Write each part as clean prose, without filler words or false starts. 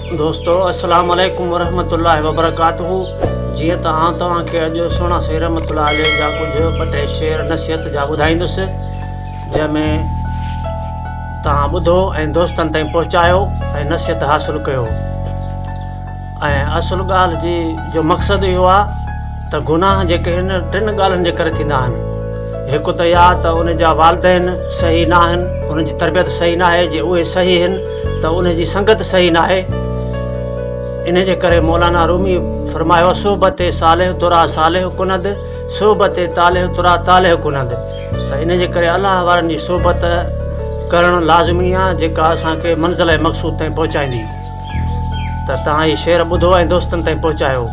दोस्तों अस्सलाम वालेकुम वरहमतुल्लाहि वबरकातुहू। जीअं तव्हांखे अॼु सुहिणा से रहमतुल्लाह अलैहि जा कुझु ॿ टे शेर नसीहत जा ॿुधाईंदुसि, जंहिंमें तव्हां ॿुधो ऐं दोस्तनि ताईं पहुचायो ऐं नसीहत हासिलु कयो। ऐं असुलु ॻाल्हि जी जो मक़सदु इहो आहे त गुनाह जेके हिन टिनि ॻाल्हियुनि जे करे थींदा आहिनि। हिकु त या त उन जा वालिदैन सही न आहिनि, उनजी तरबियत सही न आहे। जे उहे सही आहिनि त उनजी संगत सही न आहे। इन जे करे मौलाना रूमी फरमायो, सोबत सालिह तुरा सालिह कुनद, सोबत तालिह तुरा तालिह कुनद। त इन जे करे अलाह वारनि जी सोबत करणु लाज़मी आहे, जेका असांखे मंज़िल मक़सूद ताईं पहुचाईंदी। त तव्हां इहे शेर ॿुधो ऐं दोस्तनि ताईं पहुचायो।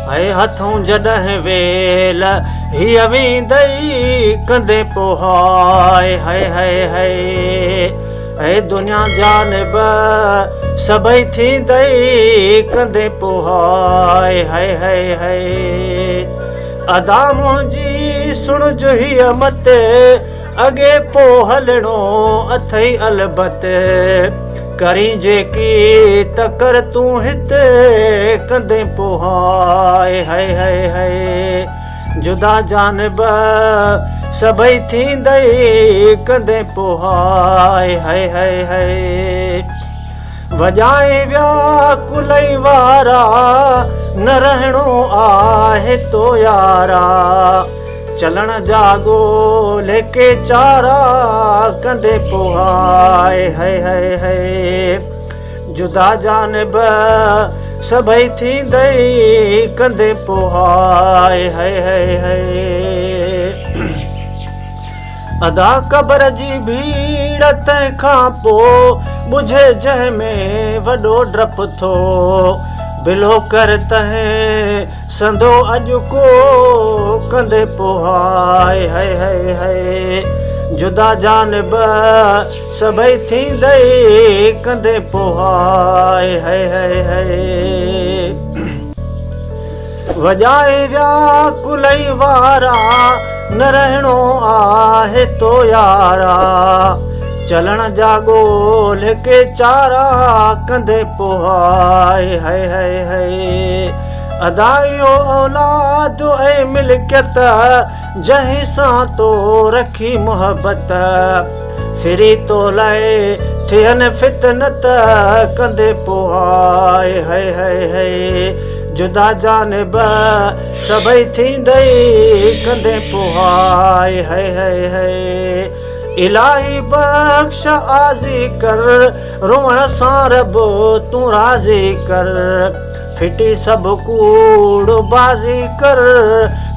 हे हथूं जॾहिं वेल हीअ वेंदई कंदे पोहाए, हाय हाय हाय हे दुनिया जानिब सभई थींदई कंदे पोहाए, हाय हाय हाय अदा मुंहिंजी सुणिजो हीअ मत, अॻे पोइ हलणो अथई अलबत, करी जेकी त कर तूं हिते कंदे पोहाए, हाय हाय हाय जुदा जानिब सभई थींदई कंदे पोहाए, हाय हाय हाय वॼाए विया कुलई वारा न रहणो आहे तो यारा, चलण जागो लेके चारा कंदे पोहाए, हाय हाय हाय जुदा जानिब सभई थींदई कंदे पोहाए, हाय हाय हाय अदा क़बर जी भीड़ तंहिंखां पोइ ॿुझे जंहिंमें वॾो डपु थो, बिलो कर तंहिं संदो अॼु को कंदे पोहाए, हाय हाय हाय जुदा जानिब सभई थींदई कंदे पोहाए, हाय हाय हाय वॼाए विया कुलई वारा न रहणो आहे तो यारा, चलण जागो लेके चारा कंदे पोहाए, हाय हाय हाय अदायो औलाद ऐं मिल्कियत जंहिं सां तो रखी मोहबत, फिरी तो लाइ थियनि फितनत कंदे पोहाए, हाय हाय हाय जुदा जानिब सभई थींदई कंदे पोहाए, हाय हाय हाय इलाही बख्श आज़ी कर, रोअण सां रब तूं राज़ी कर, फिटी सभु कूड़ बाज़ी कर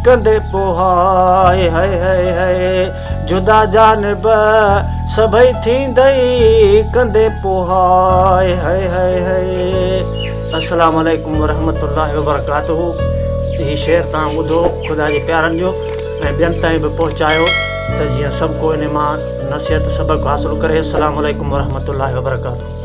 कंदे पोहाए, हाय हाय हाय जुदा जानिब सभई थींदई कंदे पोहाए, हाय हाय हाय अस्सलाम वालेकुम वरहमतुल्लाहि वबरकातुहू। हीअ शेर तव्हां ॿुधो ख़ुदा जे प्यारनि जो ऐं ॿियनि ताईं बि पहुचायो त जीअं सभु को इन मां नसीहत सबक़ हासिलु करे। अस्सलाम वालेकुम वरहमतुल्लाहि वबरकातुहू।